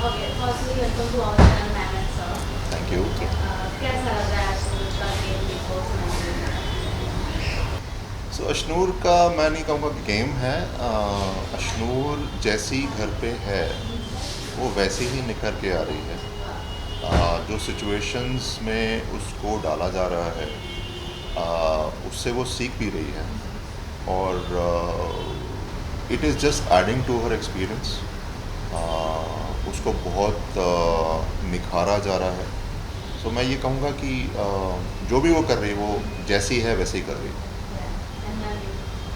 Okay, firstly welcome to our channel ma'am and sir. Thank you. कैसा लग रहा है आज का game Bigg Boss 19? So Ashnoor का मैं नहीं कहूँगा कि गेम है। अशनूर जैसी घर पे है वो वैसी ही निखर के आ रही है। जो सिचुएशंस में उसको डाला जा रहा है उससे वो सीख भी रही है और it is just adding to her experience. उसको बहुत निखारा जा रहा है। सो मैं ये कहूँगा कि जो भी वो कर रही है वो जैसी है वैसे ही कर रही है। एंड मैम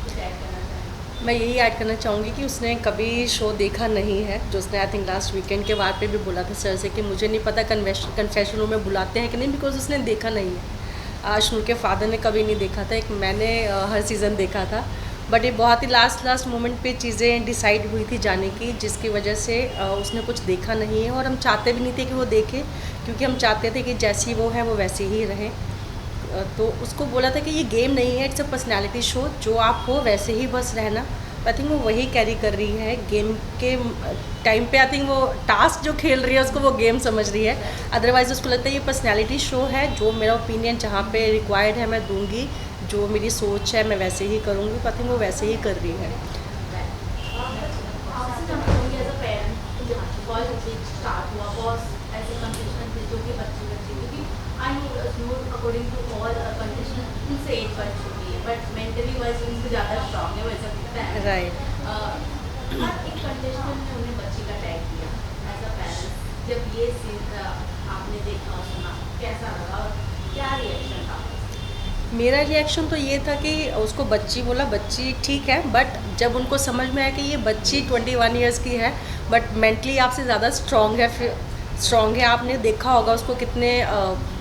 कुछ ऐड करना चाहेंगे? मैं यही ऐड करना चाहूँगी कि उसने कभी शो देखा नहीं है, जो उसने आई थिंक लास्ट वीकेंड के बाद पे भी बोला था सर से कि मुझे नहीं पता कन्फेशन रूम में बुलाते हैं कि नहीं, बिकॉज उसने देखा नहीं है। अशनूर के फादर ने कभी नहीं देखा था, एक मैंने हर सीज़न देखा था। बट ये बहुत ही लास्ट मोमेंट पे चीज़ें डिसाइड हुई थी जाने की, जिसकी वजह से उसने कुछ देखा नहीं है और हम चाहते भी नहीं थे कि वो देखे, क्योंकि हम चाहते थे कि जैसी वो है वो वैसी ही रहे। तो उसको बोला था कि ये गेम नहीं है, इट्स अ पर्सनैलिटी शो, जो आप हो वैसे ही बस रहना। आई थिंक वो वही कैरी कर रही है गेम के टाइम पे। आई थिंक वो टास्क जो खेल रही है उसको वो गेम समझ रही है। अदरवाइज़ उसको लगता है ये पर्सनैलिटी शो है, जो मेरा ओपिनियन जहाँ पे रिक्वायर्ड है मैं दूंगी, जो मेरी सोच है मैं वैसे ही करूँगी। आई थिंक वो वैसे ही कर रही है। आपसे जानना चाहूँगी as a parent, boys start हुआ बॉस ऐसे कंडीशन थे जो कि बच्चे बच्चे, क्योंकि I know not according to all condition उनसे एज बढ़ चुकी है, बट मेंटली वाइज उनसे ज़्यादा स्ट्रांग है, वैसा दिखता है। राइट। हर एक कंडीशन ने उन्हें बच्ची का टैग दिया एज अ पेरेंट्स। जब ये सीन आपने देखा और सुना, कैसा लगा और क्या रिएक्शन था? मेरा रिएक्शन तो ये था कि उसको बच्ची बोला, बच्ची ठीक है, बट जब उनको समझ में आया कि ये बच्ची 21 ईयर्स की है बट मेंटली आपसे ज़्यादा स्ट्रॉन्ग है। आपने देखा होगा उसको कितने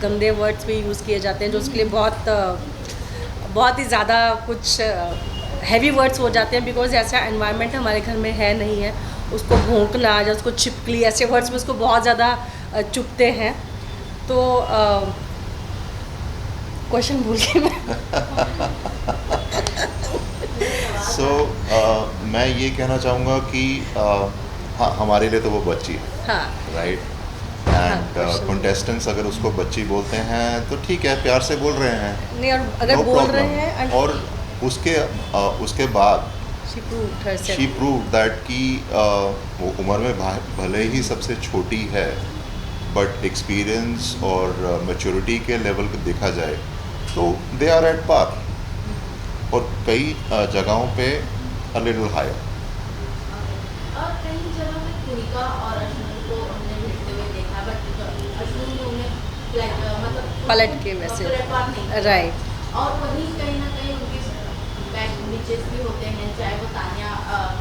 गंदे वर्ड्स भी यूज़ किए जाते हैं, जो उसके लिए बहुत ही ज़्यादा कुछ हैवी वर्ड्स हो जाते हैं, बिकॉज ऐसा एनवायरनमेंट हमारे घर में है नहीं है। उसको भौंकना या उसको छिपकली, ऐसे वर्ड्स में उसको बहुत ज़्यादा चुभते हैं। तो क्वेश्चन भूल गई मैं। सो मैं ये कहना चाहूँगा कि हाँ, हमारे लिए तो वो बच्ची है, हाँ राइट। हाँ, एंड क्वेश्चन कंटेस्टेंट्स अगर उसको बच्ची बोलते हैं तो ठीक है, प्यार से बोल रहे हैं, नहीं, और अगर नो बोल रहे प्रॉब्लम। हैं और उसके उसके बाद she proved herself. She prove that कि वो उम्र में भले ही सबसे छोटी है, बट एक्सपीरियंस और मैच्योरिटी के लेवल को देखा जाए तो दे आर एट पार, और कई जगहों पे अ लिटिल हायर। और कई जगह में भूमिका और अश्विन को हमने भिड़ते हुए देखा, बट अश्विन ने उन्हें मतलब पलट के वैसे। पलटवार नहीं किया। राइट। और वहीं कहीं ना कहीं उनके बैक नीचेस भी होते हैं, चाहे वो तानिया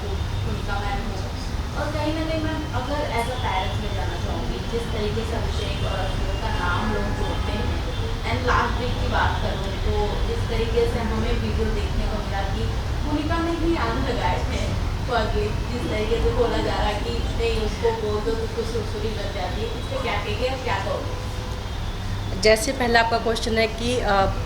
भूमिका मैम हो। और कहीं ना कहीं मैं अगर एज अ पेरेंट्स में जाना चाहूँगी, जिस तरीके से अभिषेक और अश्विन का नाम लोग जोड़ते हैं, एंड लास्ट वीक की बात करूँ तो जिस तरीके से हमें वीडियो देखने को मिला कि भूमिका ने भी आग लगाए थे फर्जी, जिस तरीके से बोला जा रहा है कि नहीं उसको बोल दो तो उसको सुरसुरी लग जाती है, इस पर क्या कहेंगे और क्या कहोगे? जैसे पहला आपका क्वेश्चन है कि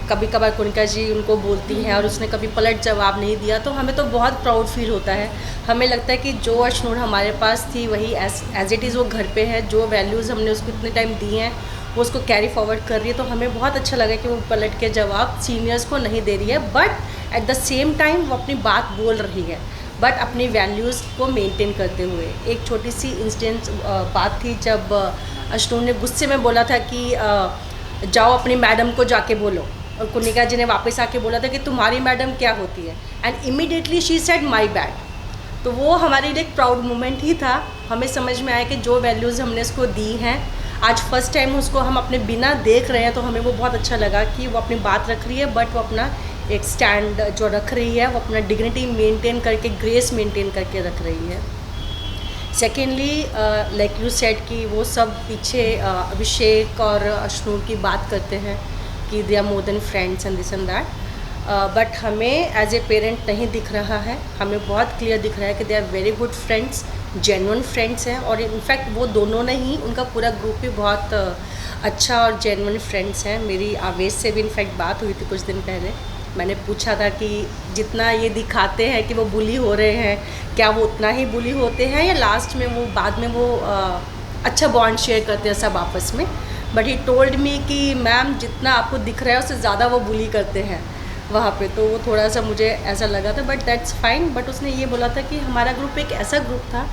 कभी कभार कुनिका जी उनको बोलती हैं और उसने कभी पलट जवाब नहीं दिया, तो हमें तो बहुत प्राउड फील होता है। हमें लगता है कि जो अशनूर हमारे पास थी वही एज इट इज़ वो घर पे है, जो वैल्यूज़ हमने उसको इतने टाइम दी हैं वो उसको कैरी फॉरवर्ड कर रही है। तो हमें बहुत अच्छा लगा कि वो पलट के जवाब सीनियर्स को नहीं दे रही है, but at the same time वो अपनी बात बोल रही है, बट अपनी वैल्यूज़ को मेंटेन करते हुए। एक छोटी सी इंसिडेंट बात थी जब अशनूर ने गुस्से में बोला था कि जाओ अपनी मैडम को जाके बोलो, और कुनिका जी ने वापस आके बोला था कि तुम्हारी मैडम क्या होती है, and immediately she said my bad. तो वो हमारे लिए एक प्राउड मोमेंट ही था। हमें समझ में आया कि जो वैल्यूज़ हमने उसको दी हैं, आज फर्स्ट टाइम उसको हम अपने बिना देख रहे हैं, तो हमें वो बहुत अच्छा लगा कि वो अपनी बात रख रही है, बट वो अपना एक स्टैंड जो रख रही है वो अपना डिग्निटी मेंटेन करके, ग्रेस मेंटेन करके रख रही है। सेकेंडली लाइक यू सेड कि वो सब पीछे अभिषेक और अशनूर की बात करते हैं कि they are more than friends and this and that, but हमें एज ए पेरेंट नहीं दिख रहा है। हमें बहुत क्लियर दिख रहा है कि they are very good friends, genuine friends हैं, और इनफैक्ट वो दोनों नहीं, उनका पूरा ग्रुप भी बहुत अच्छा और जेन्युइन फ्रेंड्स हैं। मेरी आवेश से भी इनफैक्ट बात हुई थी कुछ दिन पहले। मैंने पूछा था कि जितना ये दिखाते हैं कि वो बुली हो रहे हैं, क्या वो उतना ही बुली होते हैं या लास्ट में वो बाद में वो अच्छा बॉन्ड शेयर करते हैं सब आपस में। बट ही टोल्ड मी कि मैम जितना आपको दिख रहा है उससे ज़्यादा वो बुली करते हैं वहाँ पे, तो वो थोड़ा सा मुझे ऐसा लगा था, बट दैट्स फाइन। बट उसने ये बोला था कि हमारा ग्रुप एक ऐसा ग्रुप था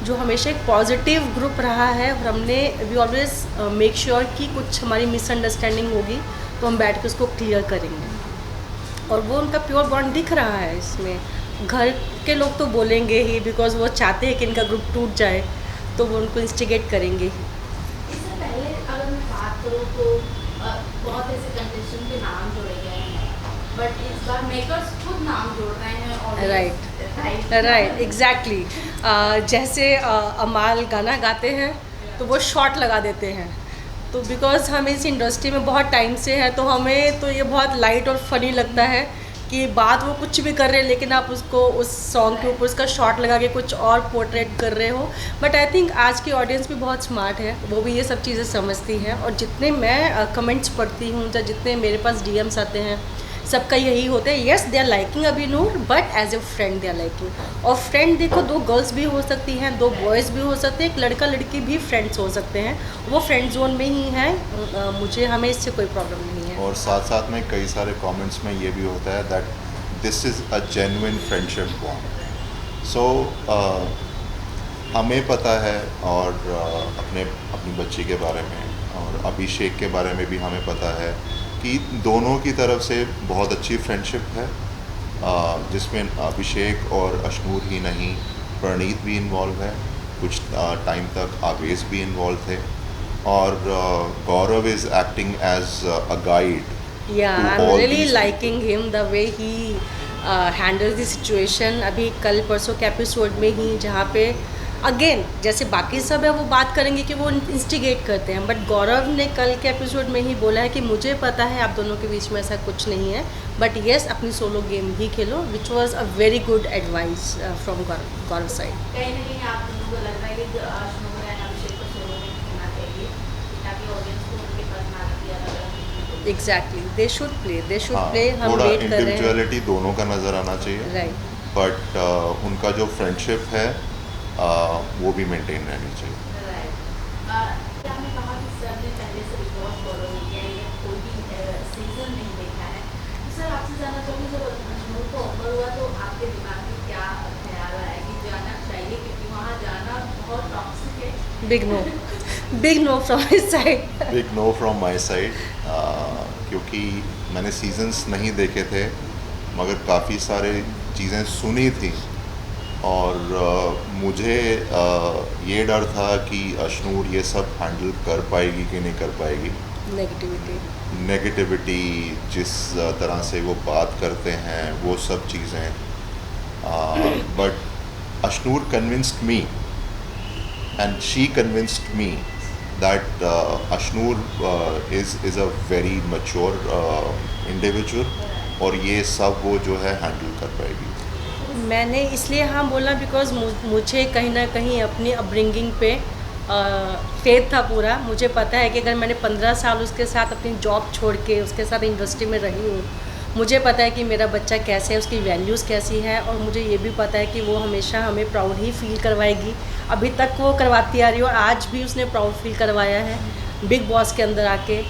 जो हमेशा एक पॉजिटिव ग्रुप रहा है, और हमने वी ऑलवेज मेक श्योर कि कुछ हमारी मिसअंडरस्टैंडिंग होगी तो हम बैठ के उसको क्लियर करेंगे, और वो उनका प्योर बॉन्ड दिख रहा है इसमें। घर के लोग तो बोलेंगे ही, बिकॉज वो चाहते हैं कि इनका ग्रुप टूट जाए, तो वो उनको इंस्टिगेट करेंगे। इससे पहले अगर मैं बात करूँ तो बहुत ऐसे कंटेस्टेंट के नाम जोड़े गए हैं, बट इस बार मेकर्स खुद नाम जोड़ रहे हैं और राइट एग्जैक्टली। जैसे अमाल गाना गाते हैं तो वो शॉर्ट लगा देते हैं, तो बिकॉज़ हम इस इंडस्ट्री में बहुत टाइम से है तो हमें तो ये बहुत लाइट और फनी लगता है कि बात वो कुछ भी कर रहे हैं लेकिन आप उसको उस सॉन्ग के ऊपर उसका शॉर्ट लगा के कुछ और पोर्ट्रेट कर रहे हो। बट आई थिंक आज की ऑडियंस भी बहुत स्मार्ट है, वो भी ये सब चीज़ें समझती हैं, और जितने मैं कमेंट्स पढ़ती हूँ या जितने मेरे पास डीएम्स आते हैं सबका यही होता है, yes they are liking Abhinoor but as a friend they are liking. और फ्रेंड देखो, दो गर्ल्स भी हो सकती हैं, दो बॉयज़ भी हो सकते हैं, एक लड़का लड़की भी फ्रेंड्स हो सकते हैं, वो फ्रेंड जोन में ही हैं। मुझे हमें इससे कोई प्रॉब्लम नहीं है। और साथ साथ में कई सारे कमेंट्स में ये भी होता है that this is a genuine friendship bond. So हमें पता है, और अपनी बच्ची के बारे में और अभिषेक के बारे में भी हमें पता है कि दोनों की तरफ से बहुत अच्छी फ्रेंडशिप है, जिसमें अभिषेक और अशनूर ही नहीं, प्रणीत भी इन्वॉल्व है, कुछ टाइम तक आवेश भी इन्वॉल्व थे, और Gaurav is acting as a guide. Yeah, to I'm all really these liking him the way he handles the situation। अभी कल परसों के एपिसोड में ही जहाँ पे अगेन जैसे बाकी सब है वो बात करेंगे कि वो इंस्टिगेट करते हैं, बट गौरव ने कल के एपिसोड में ही बोला है कि मुझे पता है आप दोनों के बीच में ऐसा कुछ नहीं है, बट येस अपनी solo game he Khelo, which was a very good advice from Gaurav side. कहीं ना कहीं आप दोनों को लग रहा है कि अशनूर एंड अभिषेक को सोलो में खेलना चाहिए ताकि ऑडियंस को उनके पर्सनालिटी अलग अलग। एग्जैक्टली, दे शुड हाँ, प्ले, हम थोड़ा वेट कर रहे हैं। इंडिविजुअलिटी दोनों का नज़र आना चाहिए, राइट, बट उनका जो फ्रेंडशिप है वो भी मेंटेन रहनी चाहिए। क्या आपने कहा कि सर ने पहले से बिग बॉस फॉलो नहीं किया है या कोई भी सीजन नहीं देखा है, तो सर आपसे जानना चाहूँगी जब अशनूर को ऑफर हुआ तो आपके दिमाग में क्या ख्याल आया कि जाना चाहिए, क्योंकि वहाँ जाना बहुत टॉक्सिक है। Big no, big no from his side. Big no from my side, क्योंकि मैंने सीजन्स नहीं देखे थे मगर काफ़ी सारे चीज़ें सुनी थी, और मुझे ये डर था कि अशनूर ये सब हैंडल कर पाएगी कि नहीं कर पाएगी। नेगेटिविटी जिस तरह से वो बात करते हैं वो सब चीज़ें, but Ashnoor convinced me and she convinced me that Ashnoor is a very mature individual, और ये सब वो जो है हैंडल कर पाएगी। मैंने इसलिए हाँ बोला बिकॉज़ मुझे कहीं ना कहीं अपनी अपब्रिंगिंग पे फेथ था पूरा। मुझे पता है कि अगर मैंने 15 साल उसके साथ अपनी जॉब छोड़ के उसके साथ इंडस्ट्री में रही हूँ, मुझे पता है कि मेरा बच्चा कैसे है, उसकी वैल्यूज़ कैसी है, और मुझे ये भी पता है कि वो हमेशा हमें प्राउड ही फील करवाएगी। अभी तक वो करवाती आ रही है और आज भी उसने प्राउड फील करवाया है बिग बॉस के अंदर आके।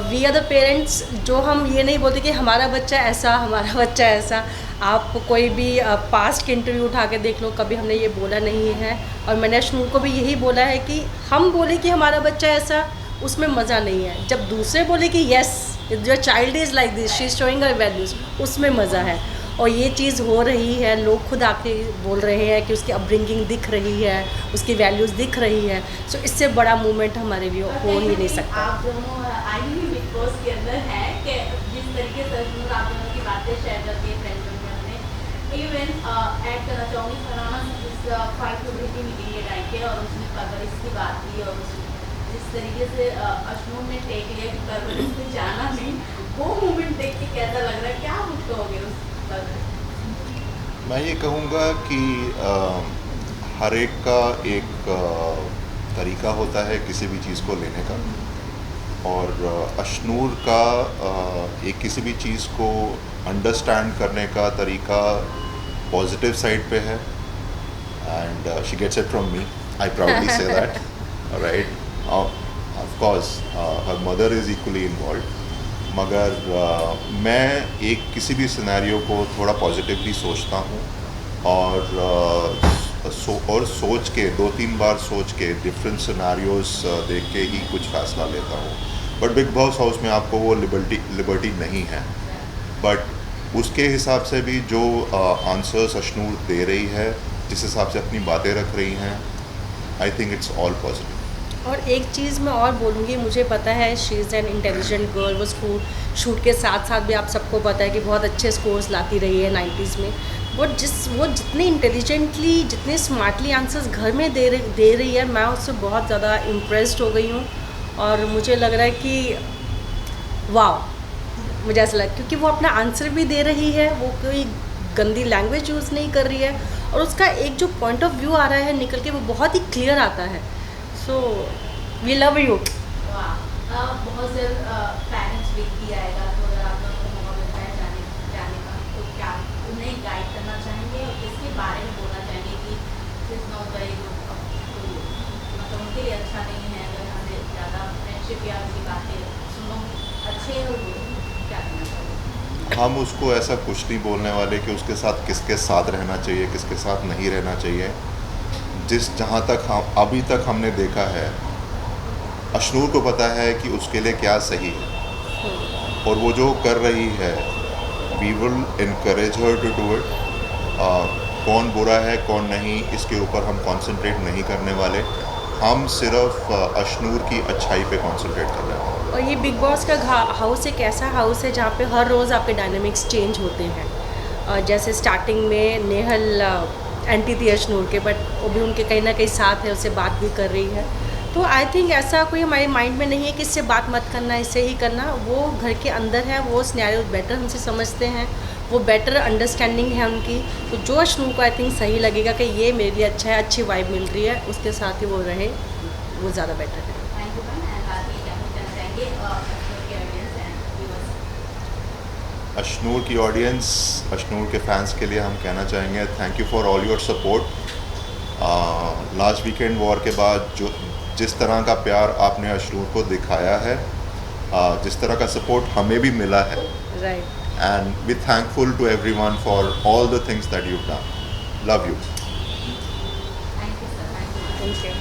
वी आर द पेरेंट्स, जो हम ये नहीं बोलते कि हमारा बच्चा ऐसा, हमारा बच्चा ऐसा। आप कोई भी पास्ट के इंटरव्यू उठा के देख लो, कभी हमने ये बोला नहीं है, और मैंने अशनूर को भी यही बोला है कि हम बोले कि हमारा बच्चा ऐसा, उसमें मज़ा नहीं है। जब दूसरे बोले कि yes your child is like this, she is showing her values, उसमें मज़ा है। और ये चीज़ हो रही है, लोग खुद आके बोल रहे हैं कि उसकी अपब्रिंगिंग दिख रही है, उसकी वैल्यूज़ दिख रही है। सो इससे बड़ा मूवमेंट हमारे लिए हो ही नहीं सकता। आप दोनों आई भी बिग बॉस के अंदर हैं कि जिस तरीके से अशनूर आप दोनों की बातें शेयर करती है फ्रेंड्स में अपने, इवन ऐड करना चाहूँगी फरहाना से जिस फाइट की मीटिंग के टाइम के, और उसने परवरिश की बात की, और जिस तरीके से अशनूर ने टेक लिया कि परवरिश में जाना नहीं, वो मूवमेंट देख के कैसा लग रहा है, क्या कुछ कहोगे उस पर? मैं ये कहूँगा कि हर एक का एक तरीका होता है किसी भी चीज़ को लेने का, और अशनूर का एक किसी भी चीज़ को अंडरस्टैंड करने का तरीका पॉजिटिव साइड पे है, and she gets it from me, I proudly say that. Right, of course her mother is equally involve, मगर मैं एक किसी भी सिनेरियो को थोड़ा पॉजिटिवली सोचता हूँ और सोच के 2-3 बार सोच के डिफरेंट सिनेरियोज देख के ही कुछ फ़ैसला लेता हूँ। बट बिग बॉस हाउस में आपको वो लिबर्टी नहीं है, बट उसके हिसाब से भी जो आंसर्स अशनूर दे रही है, जिस हिसाब से अपनी बातें रख रही हैं, I think it's all positive. और एक चीज़ मैं और बोलूँगी, मुझे पता है she is an intelligent girl, वो शूट के साथ साथ भी आप सबको पता है कि बहुत अच्छे स्कोर्स लाती रही है 90s में। बट वो जितने इंटेलिजेंटली, जितने स्मार्टली आंसर्स घर में दे रही है, मैं उससे बहुत ज़्यादा इम्प्रेस्ड हो गई हूँ। और मुझे लग रहा है कि वाह, मुझे ऐसा लगा क्योंकि वो अपना आंसर भी दे रही है, वो कोई गंदी लैंग्वेज यूज़ नहीं कर रही है, और उसका एक जो पॉइंट ऑफ व्यू आ रहा है निकल के, वो बहुत ही क्लियर आता है। So we love you. बहुत जल्द पेरेंट्स वीक भी आएगा, तो अगर आप लोगों को मौका मिलता है जाने का, तो क्या उन्हें गाइड करना चाहेंगे और किसके बारे में बोलना चाहेंगे कि दिस नॉट वेरी गुड, मतलब उनके लिए अच्छा नहीं है अगर हमें ज़्यादा फ्रेंडशिप या उनकी बातें सुनो अच्छे और बुरे, क्या करना चाहिए? हम उसको ऐसा कुछ नहीं बोलने वाले कि उसके साथ किसके साथ रहना चाहिए, किसके साथ नहीं रहना चाहिए। जहाँ तक हम अभी तक हमने देखा है, अशनूर को पता है कि उसके लिए क्या सही है, और वो जो कर रही है, we will encourage her to do it. कौन बुरा है कौन नहीं, इसके ऊपर हम कंसंट्रेट नहीं करने वाले, हम सिर्फ अशनूर की अच्छाई पे कंसंट्रेट कर रहे हैं। और ये बिग बॉस का हाउस एक ऐसा हाउस है जहाँ पे हर रोज़ आपके डायनामिक्स चेंज होते हैं। जैसे स्टार्टिंग में नेहल एंटी थी अशनूर के, बट वो भी उनके कहीं ना कहीं साथ है, उससे बात भी कर रही है। तो आई थिंक ऐसा कोई हमारे माइंड में नहीं है कि इससे बात मत करना, इससे ही करना। वो घर के अंदर है, वो सिनेरियो बेटर हमसे समझते हैं, वो बेटर अंडरस्टैंडिंग है उनकी। तो जो अशनूर को आई थिंक सही लगेगा कि ये मेरे लिए अच्छा है, अच्छी वाइब मिल रही है, उसके साथ ही वो रहे, वो ज़्यादा बेटर है। थैंक यू मैम, एंड बाद में क्या कहना चाहेंगे ऑडियंस एंड व्यूअर्स? अशनूर की ऑडियंस, अशनूर के फैंस के लिए हम कहना चाहेंगे thank you for all your support. Last weekend war के बाद जिस तरह का प्यार आपने अशनूर को दिखाया है, जिस तरह का सपोर्ट हमें भी मिला है, right. and we're thankful to everyone for all the things that you've done. Love you. Thank you sir, thank you. Thank you.